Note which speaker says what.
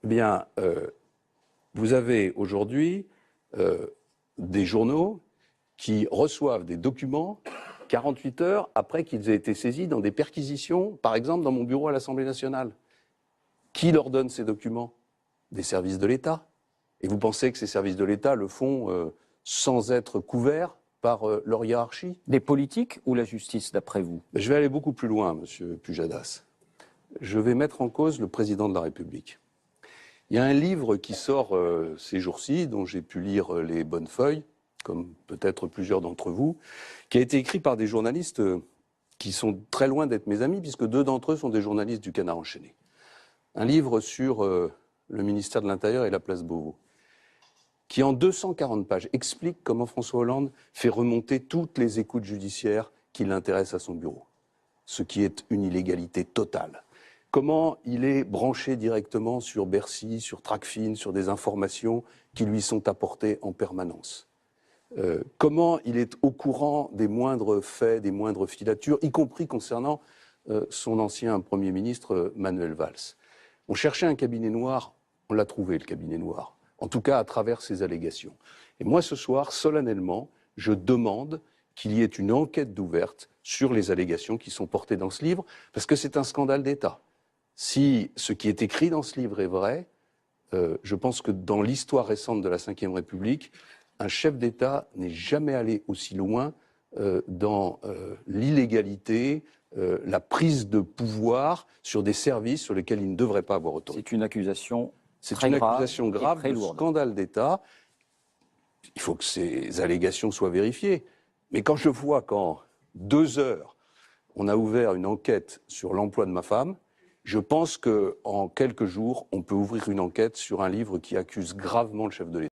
Speaker 1: Eh bien, vous avez aujourd'hui des journaux qui reçoivent des documents 48 heures après qu'ils aient été saisis dans des perquisitions, par exemple dans mon bureau à l'Assemblée nationale. Qui leur donne ces documents? Des services de l'État. Et vous pensez que ces services de l'État le font sans être couverts par leur hiérarchie?
Speaker 2: Des politiques ou la justice, d'après vous?
Speaker 1: Je vais aller beaucoup plus loin, Monsieur Pujadas. Je vais mettre en cause le président de la République. Il y a un livre qui sort ces jours-ci, dont j'ai pu lire les bonnes feuilles, comme peut-être plusieurs d'entre vous, qui a été écrit par des journalistes qui sont très loin d'être mes amis, puisque deux d'entre eux sont des journalistes du Canard enchaîné. Un livre sur le ministère de l'Intérieur et la place Beauvau, qui en 240 pages explique comment François Hollande fait remonter toutes les écoutes judiciaires qui l'intéressent à son bureau, ce qui est une illégalité totale. Comment il est branché directement sur Bercy, sur Tracfin, sur des informations qui lui sont apportées en permanence. Comment il est au courant des moindres faits, des moindres filatures, y compris concernant son ancien Premier ministre Manuel Valls. On cherchait un cabinet noir, on l'a trouvé le cabinet noir, en tout cas à travers ces allégations. Et moi ce soir, solennellement, je demande qu'il y ait une enquête ouverte sur les allégations qui sont portées dans ce livre, parce que c'est un scandale d'État. Si ce qui est écrit dans ce livre est vrai, je pense que dans l'histoire récente de la Ve République, un chef d'État n'est jamais allé aussi loin dans l'illégalité, la prise de pouvoir sur des services sur lesquels il ne devrait pas avoir autorité.
Speaker 2: C'est une accusation
Speaker 1: grave de scandale d'État. Il faut que ces allégations soient vérifiées. Mais quand je vois qu'en 2 heures, on a ouvert une enquête sur l'emploi de ma femme, je pense qu'en quelques jours, on peut ouvrir une enquête sur un livre qui accuse gravement le chef de l'État.